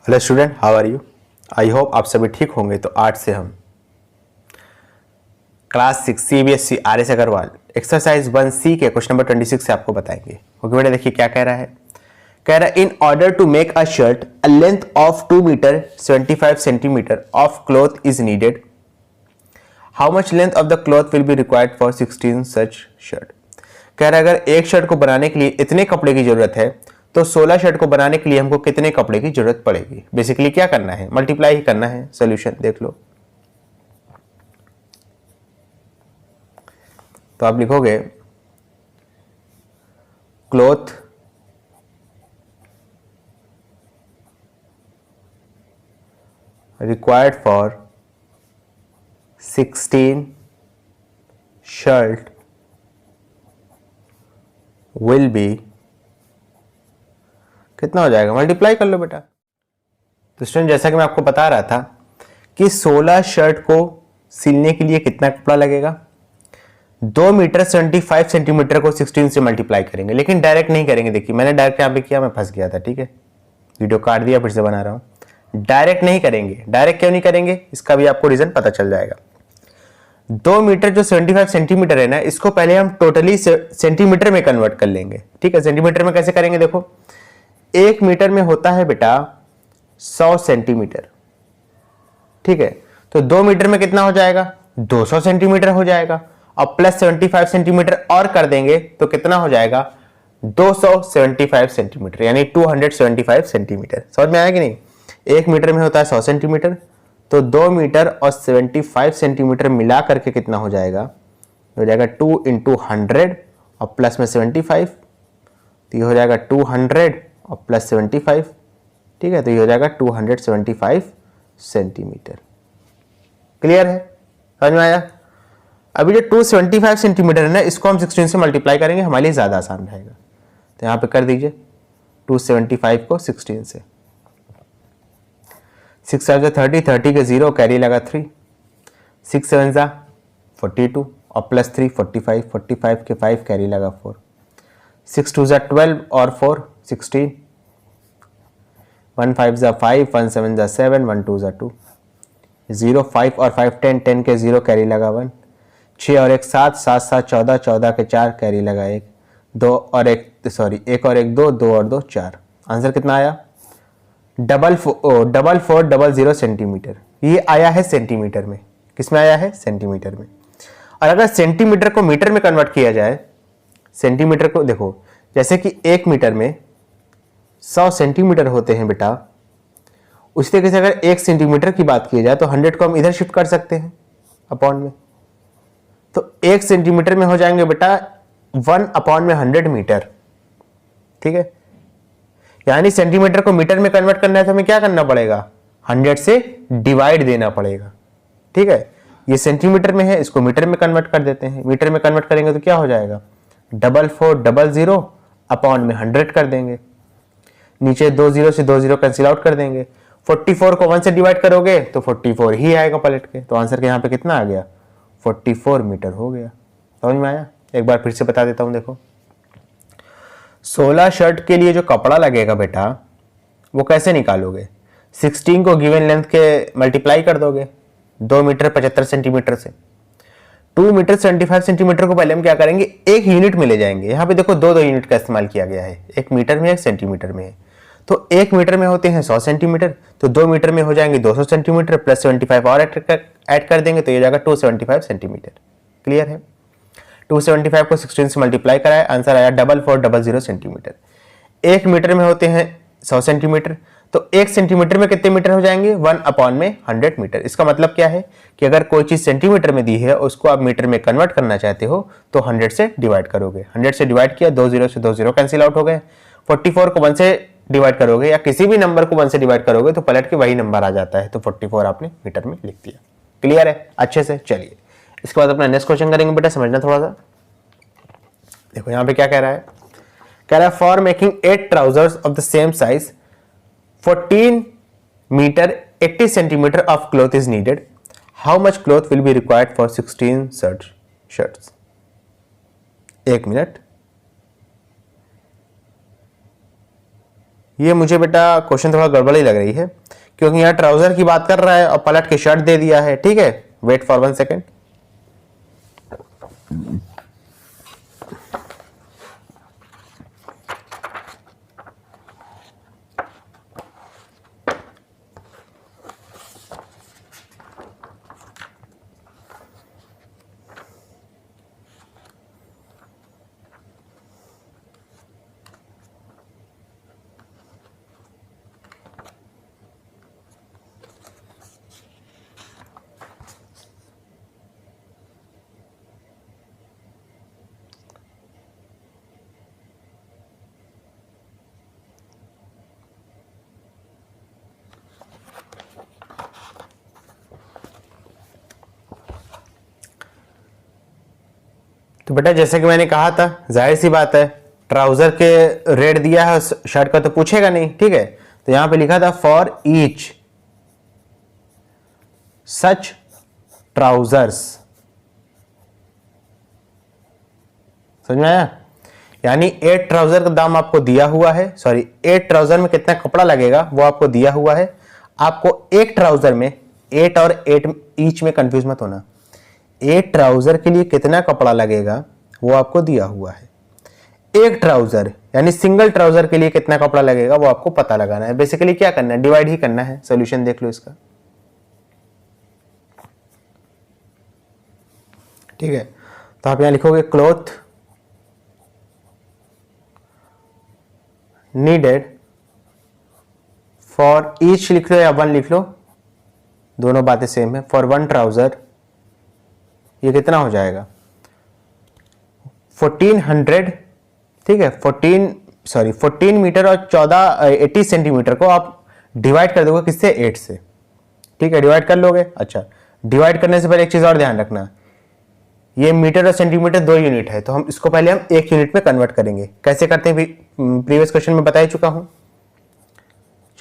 Hello student, how are you? I hope आप सभी ठीक होंगे। तो आज से हम class 6 CBSE RS Agarwal exercise 1C के क्वेश्चन नंबर 26 से आपको बताएंगे। ओके बेटा, देखिए क्या कह रहा है। कह रहा है in order to make a shirt a length of 2 metre 75 centimetre of cloth is needed. How much length of the cloth will be required for 16 such shirt. कह रहा है अगर एक शर्ट को बनाने के लिए इतने कपड़े की जरूरत है तो 16 शर्ट को बनाने के लिए हमको कितने कपड़े की जरूरत पड़ेगी। बेसिकली क्या करना है, मल्टीप्लाई ही करना है। सॉल्यूशन देख लो। तो आप लिखोगे cloth required for 16 shirt will be, कितना हो जाएगा, मल्टीप्लाई कर लो बेटा। तो स्टूडेंट, जैसा कि मैं आपको बता रहा था कि 16 शर्ट को सिलने के लिए कितना कपड़ा लगेगा। 2 मीटर 75 सेंटीमीटर को 16 से मल्टीप्लाई करेंगे, लेकिन डायरेक्ट नहीं करेंगे। देखिए मैंने डायरेक्ट यहाँ पे किया, मैं फंस गया था। ठीक है, वीडियो काट दिया, फिर से बना रहा हूँ। डायरेक्ट नहीं करेंगे। डायरेक्ट क्यों नहीं करेंगे, इसका भी आपको रीजन पता चल जाएगा। 2 मीटर जो 75 सेंटीमीटर है ना, इसको पहले हम टोटली सेंटीमीटर में कन्वर्ट कर लेंगे। ठीक है, सेंटीमीटर में कैसे करेंगे, देखो 1 मीटर में होता है बेटा 100 सेंटीमीटर। ठीक है, तो 2 मीटर में कितना हो जाएगा, 200 सेंटीमीटर हो जाएगा। और प्लस 75 सेंटीमीटर और कर देंगे तो कितना हो जाएगा, 275 सेंटीमीटर, यानी 275 सेंटीमीटर। समझ में आया कि नहीं। 1 मीटर में होता है 100 सेंटीमीटर, तो 2 मीटर और 75 सेंटीमीटर मिला करके कितना हो जाएगा, हो जाएगा 2 × 100 और प्लस में 75, तो ये हो जाएगा 200 और प्लस 75। ठीक है, तो ये हो जाएगा 275 सेंटीमीटर। क्लियर है, समझ में आया। अभी जो 275 सेंटीमीटर है ना, इसको हम 16 से मल्टीप्लाई करेंगे, हमारे लिए ज्यादा आसान रहेगा। तो यहां पे कर दीजिए 275 को 16 से। 6 5 30, 30 के 0 कैरी लगा 3, 6 7 42 और प्लस 3 45, 45 के 5 कैरी लगा 4, 6 2 12 और 4 16, 1 5 5, 1 7 7, 1 2 2, 0 5 और 5 10, 10 के 0 कैरी लगा 1, 6 और 1 7, 7 7 14, 14 के 4 कैरी लगा 1, 2 और 1 सॉरी 1 और 1 2, 2 और 2 4। आंसर कितना आया, 4400 सेंटीमीटर। ये आया है सेंटीमीटर में। किस में आया है, सेंटीमीटर में। और अगर सेंटीमीटर को मीटर में कन्वर्ट किया जाए, सेंटीमीटर को देखो जैसे कि 1 मीटर में 100 सेंटीमीटर होते हैं बेटा, उसी तरीके से अगर 1 सेंटीमीटर की बात की जाए तो 100 को हम इधर शिफ्ट कर सकते हैं अपॉन में। तो 1 सेंटीमीटर में हो जाएंगे बेटा 1/100 मीटर। ठीक है, यानी सेंटीमीटर को मीटर में कन्वर्ट करना है तो हमें क्या करना पड़ेगा, 100 से डिवाइड देना पड़ेगा। ठीक है, ये सेंटीमीटर में है, इसको मीटर में कन्वर्ट कर देते हैं। मीटर में कन्वर्ट करेंगे तो क्या हो जाएगा, 4400 अपॉन में 100 कर देंगे। नीचे 2 0 से 2 0 कैंसिल आउट कर देंगे। 44 को 1 से डिवाइड करोगे तो 44 ही आएगा पलट के। तो आंसर के यहाँ पे कितना आ गया, 44 मीटर हो गया। समझ में आया। एक बार फिर से बता देता हूं, देखो 16 शर्ट के लिए जो कपड़ा लगेगा बेटा, वो कैसे निकालोगे, 16 को गिवन लेंथ के मल्टीप्लाई कर दोगे 2 मीटर 75 सेंटीमीटर से। 2 मीटर 75 सेंटीमीटर को पहले हम क्या करेंगे, एक यूनिट में ले जाएंगे। यहाँ पे देखो 2 यूनिट का इस्तेमाल किया गया है, 1 मीटर में 1 सेंटीमीटर में है। तो 1 मीटर में होते हैं 100 सेंटीमीटर, तो 2 मीटर में हो जाएंगे 200 सेंटीमीटर, प्लस 75 और ऐड कर देंगे तो ये जाएगा 275 सेंटीमीटर। क्लियर है। 275 को 16 से मल्टीप्लाई कराए, आंसर आया 4400 सेंटीमीटर। 1 मीटर में होते हैं 100 सेंटीमीटर, तो 1 सेंटीमीटर में कितने मीटर हो जाएंगे, 1/100 मीटर। इसका मतलब क्या है कि अगर कोई चीज सेंटीमीटर में दी है उसको आप मीटर में कन्वर्ट करना चाहते हो तो 100 से डिवाइड करोगे। 100 से डिवाइड किया, 2 0 से 2 0 कैंसिल आउट हो गए। 44 को 1 से डिवाइड करोगे या किसी भी नंबर को 1 से डिवाइड करोगे तो पलट के वही नंबर आ जाता है। तो 44 आपने मीटर में लिख दिया। क्लियर है अच्छे से। चलिए इसके बाद अपना नेक्स्ट क्वेश्चन करेंगे बेटा, समझना थोड़ा सा। देखो यहां पे क्या कह रहा है, कह रहा है for making 8 trousers of the same size 14 metre 80 centimetre of cloth is needed. How much cloth will be required for 16 shirts. 1 minute, ये मुझे बेटा क्वेश्चन थोड़ा गड़बड़ ही लग रही है, क्योंकि यहाँ ट्राउजर की बात कर रहा है और पलट के शर्ट दे दिया है। ठीक है, वेट फॉर 1 सेकेंड। तो बेटा जैसे कि मैंने कहा था, जाहिर सी बात है, ट्राउजर के रेट दिया है, शर्ट का तो पूछेगा नहीं। ठीक है, तो यहां पे लिखा था फॉर ईच सच ट्राउजर्स। समझ में आया? यानी 8 ट्राउजर का दाम आपको दिया हुआ है, सॉरी 8 ट्राउजर में कितना कपड़ा लगेगा वो आपको दिया हुआ है। आपको एक ट्राउजर में 8 और 8 ईच में कंफ्यूज मत होना। 8 ट्राउजर के लिए कितना कपड़ा लगेगा वो आपको दिया हुआ है। एक ट्राउजर यानी सिंगल ट्राउजर के लिए कितना कपड़ा लगेगा वो आपको पता लगाना है। बेसिकली क्या करना है, डिवाइड ही करना है। सॉल्यूशन देख लो इसका। ठीक है, तो आप यहां लिखोगे क्लॉथ नीडेड फॉर ईच लिख लो या 1 लिख लो, दोनों बातें सेम है। फॉर 1 ट्राउजर ये कितना हो जाएगा 1400। ठीक है, 14 मीटर और 80 सेंटीमीटर को आप डिवाइड कर दोगे किससे, 8 से। ठीक है, डिवाइड कर लोगे। अच्छा, डिवाइड करने से पहले एक चीज और ध्यान रखना, ये मीटर और सेंटीमीटर 2 यूनिट है, तो हम इसको पहले हम 1 यूनिट में कन्वर्ट करेंगे। कैसे करते हैं प्रीवियस क्वेश्चन में बता ही चुका हूं।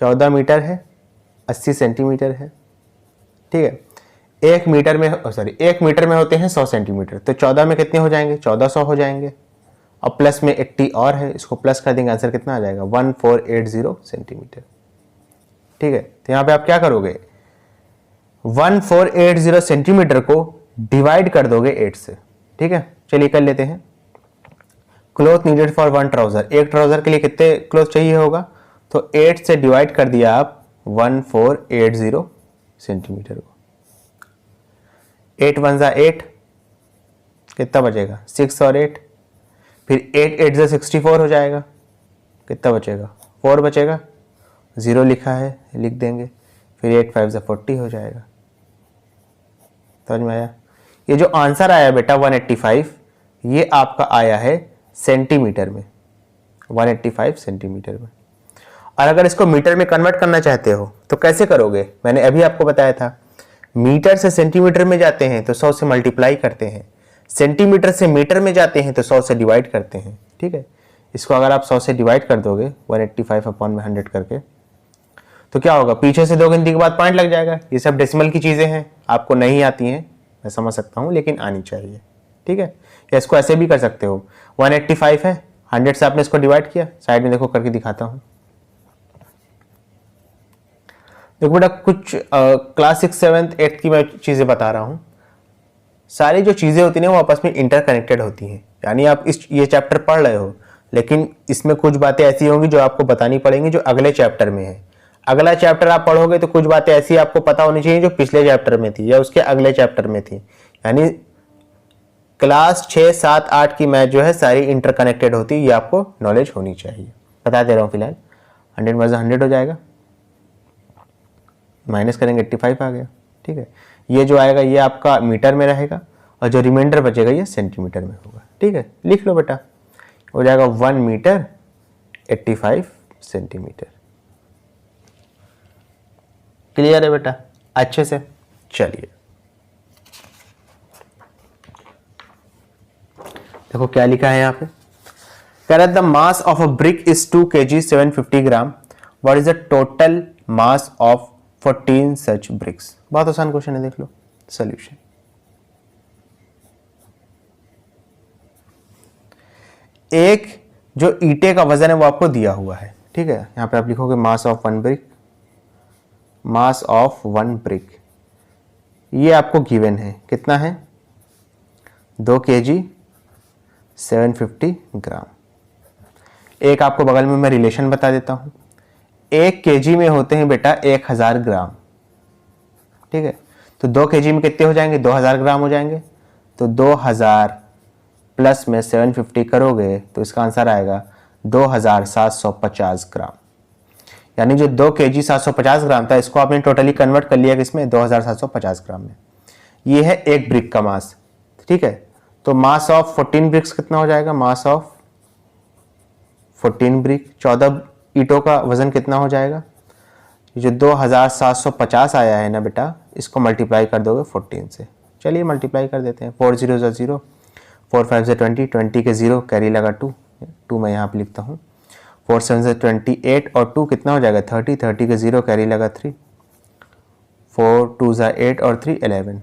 14 मीटर है, 80 सेंटीमीटर है। ठीक है, 1 मीटर में होते हैं 100 सेंटीमीटर, तो 14 में कितने हो जाएंगे, 1400 हो जाएंगे। अब प्लस में 80 और है, इसको प्लस कर देंगे, आंसर कितना आ जाएगा 1480 सेंटीमीटर। ठीक है, तो यहां पे आप क्या करोगे, 1480 सेंटीमीटर को डिवाइड कर दोगे 8 से। ठीक है, चलिए कर लेते हैं। क्लॉथ नीडेड फॉर 1 ट्राउजर, एक ट्राउजर के लिए कितने क्लॉथ चाहिए होगा, तो 8 से डिवाइड कर दिया आप 1480 सेंटीमीटर को। 8 1 8, कितना बचेगा 6 और 8, फिर 8 8 64 हो जाएगा, कितना बचेगा 4 बचेगा, 0 लिखा है लिख देंगे, फिर 8 5 40 हो जाएगा। समझ में आया? ये जो आंसर आया बेटा 185, ये आपका आया है सेंटीमीटर में, 185 सेंटीमीटर में। और अगर इसको मीटर में कन्वर्ट करना चाहते हो तो कैसे करोगे, मैंने अभी आपको बताया था, मीटर से सेंटीमीटर में जाते हैं तो 100 से मल्टीप्लाई करते हैं, सेंटीमीटर से मीटर में जाते हैं तो 100 से डिवाइड करते हैं। ठीक है, इसको अगर आप 100 से डिवाइड कर दोगे 185 अपॉन में 100 करके, तो क्या होगा, पीछे से 2 गिनती के बाद पॉइंट लग जाएगा। ये सब डेसिमल की चीजें हैं, आपको नहीं आती हैं, मैं समझ सकता हूं, लेकिन आनी चाहिए। ठीक है, या इसको ऐसे भी कर सकते हो, 185 है, 100 से आपने इसको डिवाइड किया, साइड में देखो करके दिखाता हूं। देखो बेटा, कुछ क्लास 6 7 8 की मैं चीजें बता रहा हूं। सारी जो चीजें होती हैं वो आपस में इंटरकनेक्टेड होती हैं। यानी आप ये चैप्टर पढ़ रहे हो, लेकिन इसमें कुछ बातें ऐसी होंगी जो आपको बतानी पड़ेंगी जो अगले चैप्टर में है। अगला चैप्टर आप पढ़ोगे तो कुछ बातें ऐसी आपको पता होनी चाहिए जो पिछले चैप्टर में थी या उसके अगले चैप्टर में थी। यानी क्लास 6 7 8 की मैथ जो है सारी इंटरकनेक्टेड होती है, ये आपको नॉलेज होनी चाहिए। बता दे रहा हूँ फिलहाल। 100 में 100 हो जाएगा, माइनस करेंगे 85 आ गया। ठीक है, ये जो आएगा ये आपका मीटर में रहेगा और जो रिमाइंडर बचेगा ये सेंटीमीटर में होगा। ठीक है, लिख लो बेटा, हो जाएगा 1 मीटर 85 सेंटीमीटर। क्लियर है बेटा अच्छे से? चलिए देखो क्या लिखा है यहाँ पे, कह रहा है the mass of a brick is 2 kg 750 gram, what is the total mass of 14 such bricks. बहुत आसान क्वेश्चन है, देख लो सॉल्यूशन। एक जो ईंटे का वजन है वो आपको दिया हुआ है। ठीक है, यहाँ पे आप लिखोगे mass of one brick, mass of one brick, ये आपको गिवन है, कितना है 2 kg 750 ग्राम। एक आपको बगल में मैं रिलेशन बता देता हूँ, 1 kg में होते हैं बेटा 1000 ग्राम, ठीक है, तो 2 kg में कितने हो जाएंगे 2000 ग्राम हो जाएंगे, तो 2000 प्लस में 750 करोगे तो इसका आंसर आएगा 2750 ग्राम। यानी जो 2 kg 750 ग्राम था इसको आपने टोटली कन्वर्ट कर लिया किसमें 2750 ग्राम में। ये है एक ब्रिक का मास, ठीक है। तो मास ऑफ 14 ब्रिक्स कितना हो जाएगा, मास ऑफ 14 ब्रिक, 14 ईंटों का वजन कितना हो जाएगा, जो 2750 आया है ना बेटा, इसको मल्टीप्लाई कर दोगे 14 से। चलिए मल्टीप्लाई कर देते हैं, 4 0 0, 4 5 से 20, 20 के 0 कैरी लगा 2 मैं यहाँ पे लिखता हूँ, 4 7 से 28 और 2 कितना हो जाएगा 30, 30 के 0 कैरी लगा 3, 4 2 ज़ा 8 और 3 11,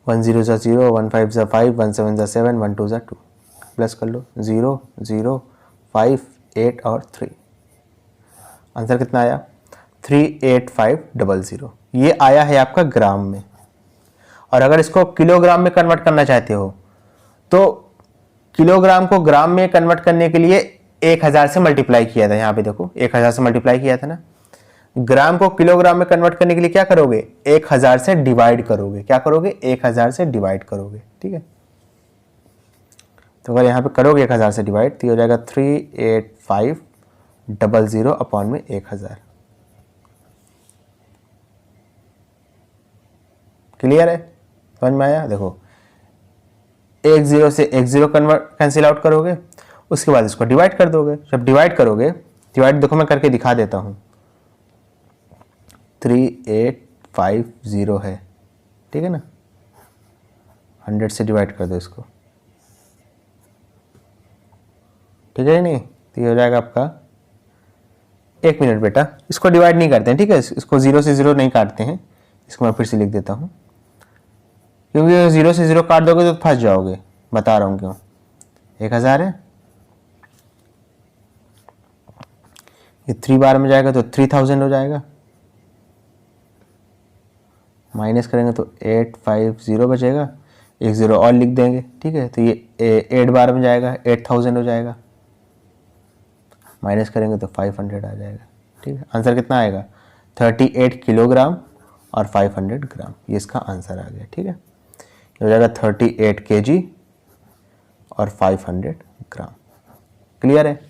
1 0 ज़ा 0, 1 5 ज़ा 5, 1 7 ज़ा 7, 1 2 ज़ा 2, प्लस कर लो 0 0 5 8 और 3, आंसर कितना आया 38500। ये आया है आपका ग्राम में। और अगर इसको किलोग्राम में कन्वर्ट करना चाहते हो तो किलोग्राम को ग्राम में कन्वर्ट करने के लिए 1000 से मल्टीप्लाई किया था, यहाँ पे देखो 1000 से मल्टीप्लाई किया था ना। ग्राम को किलोग्राम में कन्वर्ट करने के लिए क्या करोगे 1000 से डिवाइड करोगे, क्या करोगे 1000 से डिवाइड करोगे, ठीक है। तो अगर यहाँ पे करोगे 1000 से डिवाइड तो हो जाएगा 38500 अपॉन में 1000। क्लियर है, समझ में आया। देखो 1 0 से 1 0 कन्वर्ट कैंसिल आउट करोगे, उसके बाद इसको डिवाइड कर दोगे। जब डिवाइड करोगे, डिवाइड देखो मैं करके दिखा देता हूँ, 3850 है, ठीक है ना, 100 से डिवाइड कर दो इसको, ठीक है नहीं, तो ये हो जाएगा आपका 1 मिनट बेटा, इसको डिवाइड नहीं करते हैं, ठीक है, इसको 0 से 0 नहीं काटते हैं, इसको मैं फिर से लिख देता हूँ, क्योंकि 0 से 0 काट दोगे तो फंस जाओगे, बता रहा हूँ क्यों। 1000 है, ये 3 बार में जाएगा तो 3000 हो जाएगा, माइनस करेंगे तो 850 बचेगा, 1 0 और लिख देंगे, ठीक है, तो ये 8 बार में जाएगा 8000 हो जाएगा, माइनस करेंगे तो 500 आ जाएगा, ठीक है। आंसर कितना आएगा 38 किलोग्राम और 500 ग्राम, ये इसका आंसर आ गया, ठीक है। ये हो जाएगा 38 kg और 500 ग्राम। क्लियर है,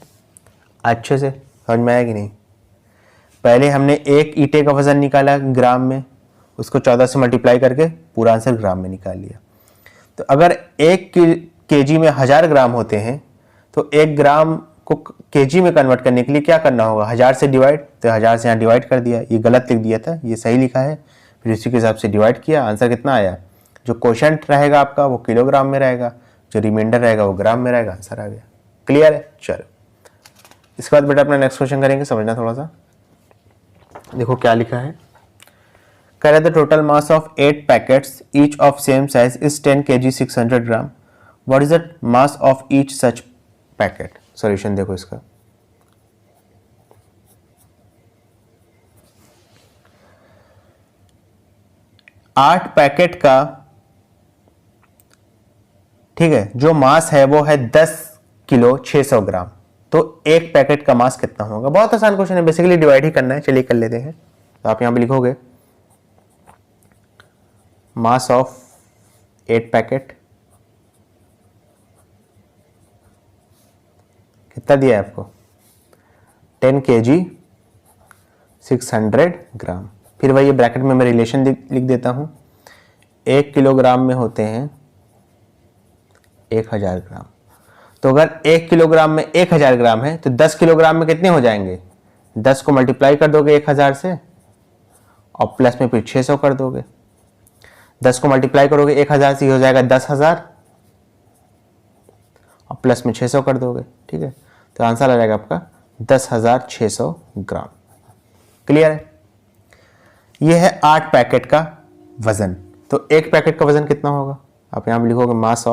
अच्छे से समझ में आया कि नहीं। पहले हमने एक ईंटे का वजन निकाला ग्राम में, उसको 14 से मल्टीप्लाई करके पूरा आंसर ग्राम में निकाल लिया। तो अगर 1 kg में 1000 ग्राम होते हैं तो 1 ग्राम को kg में कन्वर्ट करने के लिए क्या करना होगा, 1000 से डिवाइड, तो 1000 से यहाँ डिवाइड कर दिया, ये गलत लिख दिया था, ये सही लिखा है, फिर इसी के हिसाब से डिवाइड किया, आंसर कितना आया, जो क्वोशंट रहेगा आपका वो किलोग्राम में रहेगा, जो रिमाइंडर रहेगा वो ग्राम में रहेगा, आंसर आ गया। क्लियर है, चलो इसके बाद बेटा अपना नेक्स्ट क्वेश्चन करेंगे, समझना थोड़ा सा। देखो क्या लिखा है, कह रहे थे total mass of 8 packets each of same size is 10 kg 600 gram, what is the mass of each such packet. Solution देखो इसका, आठ पैकेट का, ठीक है, जो मास है वो है 10 किलो 600 ग्राम, तो एक पैकेट का मास कितना होगा। बहुत आसान क्वेश्चन है, बेसिकली डिवाइड ही करना है, चलिए कर लेते हैं। तो आप यहां पे लिखोगे मास ऑफ 8 पैकेट, कितना दिया है आपको 10 kg 600 ग्राम। फिर वही ब्रैकेट में मैं रिलेशन लिख देता हूं, 1 किलोग्राम में होते हैं 1000 ग्राम, तो अगर 1 किलोग्राम में 1000 ग्राम है तो 10 किलोग्राम में कितने हो जाएंगे, 10 को मल्टीप्लाई कर दोगे 1000 से और प्लस में फिर 600 कर दोगे, 10 को मल्टीप्लाई करोगे 1000 से, हो जाएगा 10,000 और प्लस में 600 कर दोगे, ठीक है, तो आंसर आ जाएगा आपका 10,600 ग्राम। क्लियर है, यह है 8 पैकेट का वजन। तो एक पैकेट का वजन कितना होगा, आप यहां पर लिखोगे मास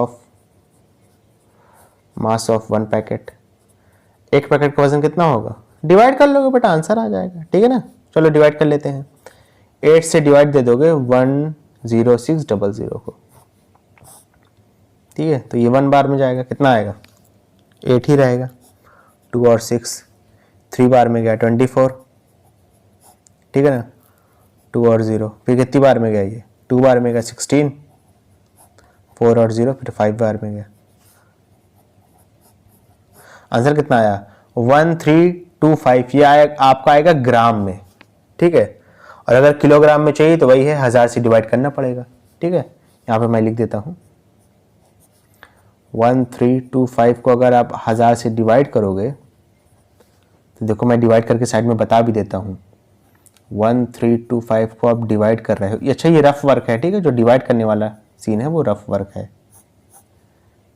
ऑफ 1 पैकेट। एक पैकेट का वजन कितना होगा, डिवाइड कर लोगे बेटा आंसर आ जाएगा, ठीक है ना। चलो डिवाइड कर लेते हैं, 8 से डिवाइड दे दोगे 10600 को, ठीक है। तो ये 1 बार में जाएगा, कितना आएगा 8 ही रहेगा, 2 और 6 3 बार में गया 24, ठीक है ना। 2 और 0 फिर कितनी बार में गया, ये 2 बार में गया 16, 4 और 0 फिर 5 बार में गया। आंसर कितना आया 1325। ये आपका आएगा ग्राम में, ठीक है। और अगर किलोग्राम में चाहिए तो वही है 1000 से डिवाइड करना पड़ेगा, ठीक है। यहाँ पे मैं लिख देता हूँ 1325 को अगर आप 1000 से डिवाइड करोगे तो देखो मैं डिवाइड करके साइड में बता भी देता हूँ। 1325 को आप डिवाइड कर रहे हो, अच्छा ये रफ वर्क है, ठीक है। जो डिवाइड करने वाला सीन है वो रफ वर्क है।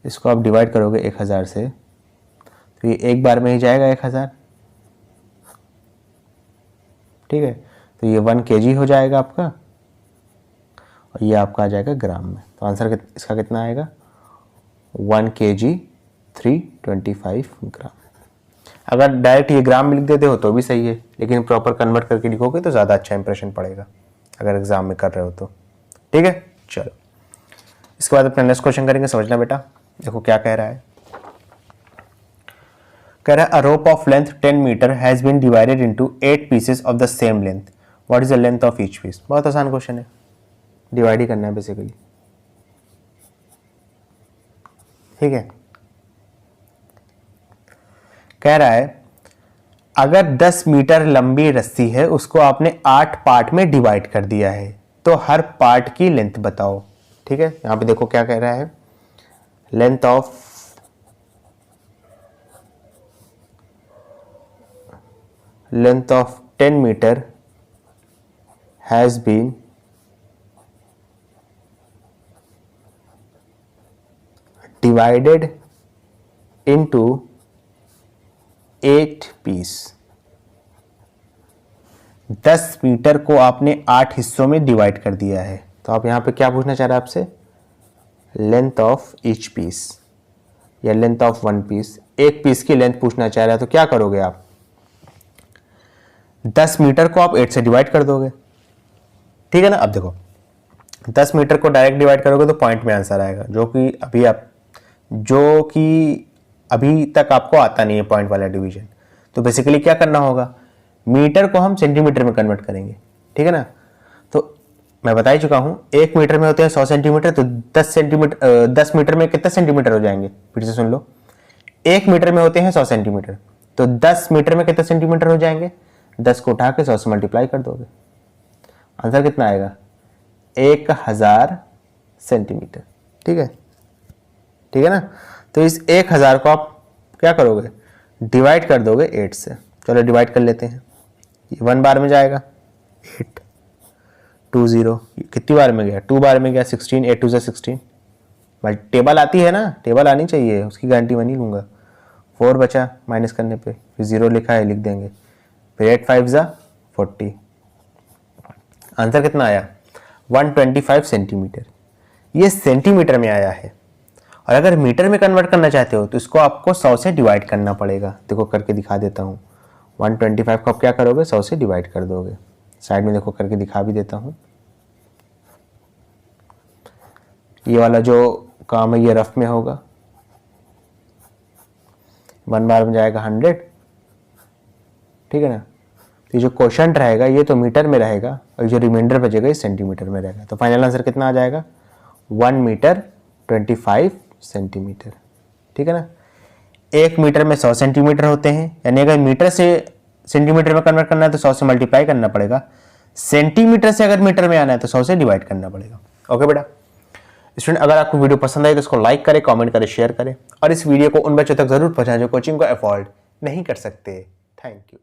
इसको आप डिवाइड करोगे 1000 से तो ये एक बार में ही जाएगा 1000, ठीक है। तो ये 1 kg हो जाएगा आपका और ये आपका आ जाएगा ग्राम में। तो आंसर इसका कितना आएगा 1 kg 325 ग्राम। अगर डायरेक्ट ये ग्राम में लिख देते हो तो भी सही है, लेकिन प्रॉपर कन्वर्ट करके लिखोगे तो ज़्यादा अच्छा इंप्रेशन पड़ेगा अगर एग्जाम में कर रहे हो तो, ठीक है। चलो इसके बाद अपना नेक्स्ट क्वेश्चन करेंगे, समझना बेटा। देखो क्या कह रहा है, कह रहा है a rope of length 10 metre has been divided into 8 pieces of the same length, what is the length of each piece. बहुत आसान क्वेश्चन है, डिवाइड ही करना है बेसिकली, ठीक है। कह रहा है अगर 10 मीटर लंबी रस्सी है उसको आपने 8 पार्ट में डिवाइड कर दिया है तो हर पार्ट की लेंथ बताओ, ठीक है। यहां पे देखो क्या कह रहा है, length of 10 metre has been divided into 8 piece. 10 metre को आपने 8 हिस्सों में डिवाइड कर दिया है, तो आप यहां पे क्या पूछना चाह रहे हैं आपसे, लेंथ ऑफ ईच पीस या लेंथ ऑफ 1 पीस, एक पीस की लेंथ पूछना चाह रहा है। तो क्या करोगे आप, 10 मीटर को आप 8 से डिवाइड कर दोगे, ठीक है ना। अब देखो 10 मीटर को डायरेक्ट डिवाइड करोगे तो पॉइंट में आंसर आएगा, जो कि अभी तक आपको आता नहीं है पॉइंट वाला डिवीजन। तो बेसिकली क्या करना होगा, मीटर को हम सेंटीमीटर में कन्वर्ट करेंगे, ठीक है ना। तो मैं बता ही चुका हूं 1 मीटर में होते हैं 100 सेंटीमीटर, तो 10 मीटर में कितने सेंटीमीटर हो जाएंगे, फिर से सुन लो। 1 मीटर में होते हैं 100 सेंटीमीटर, तो 10 मीटर में कितने सेंटीमीटर हो जाएंगे, 10 को उठा के 100 से मल्टीप्लाई कर दोगे, आंसर कितना आएगा 1000 सेंटीमीटर, ठीक है, ठीक है ना। तो इस 1000 को आप क्या करोगे, डिवाइड कर दोगे 8 से। चलो डिवाइड कर लेते हैं, 1 बार में जाएगा 8, 2 0 कितनी बार में गया, 2 बार में गया 16, 8 2 16। भाई टेबल आती है ना, टेबल आनी चाहिए, उसकी गारंटी मैं नहीं लूँगा। 4 बचा माइनस करने पे, फिर 0 लिखा है लिख देंगे, फिर 8 5 40। आंसर कितना आया 125 सेंटीमीटर। ये सेंटीमीटर में आया है, और अगर मीटर में कन्वर्ट करना चाहते हो तो इसको आपको 100 से डिवाइड करना पड़ेगा। देखो करके दिखा देता हूँ, 125 को आप क्या करोगे 100 से डिवाइड कर दोगे। साइड में देखो करके दिखा भी देता हूँ। ये वाला जो काम है ये रफ में होगा, 1 बार में जाएगा 100, ठीक है ना। तो जो क्वेश्चन रहेगा ये तो मीटर में रहेगा और जो रिमाइंडर बचेगा ये सेंटीमीटर में रहेगा। तो फाइनल आंसर कितना आ जाएगा 1 मीटर 25 सेंटीमीटर, ठीक है ना। 1 मीटर में 100 सेंटीमीटर होते हैं, यानी अगर मीटर से सेंटीमीटर में कन्वर्ट करना है तो 100 से मल्टीप्लाई करना पड़ेगा, सेंटीमीटर से अगर मीटर में आना है तो 100 से डिवाइड करना पड़ेगा। ओके बेटा। स्टूडेंट अगर आपको वीडियो पसंद आई तो इसको लाइक करें, कमेंट करें, शेयर करें और इस वीडियो को उन बच्चों तक जरूर पहुंचाएं जो कोचिंग को अफोर्ड नहीं कर सकते। Thank you.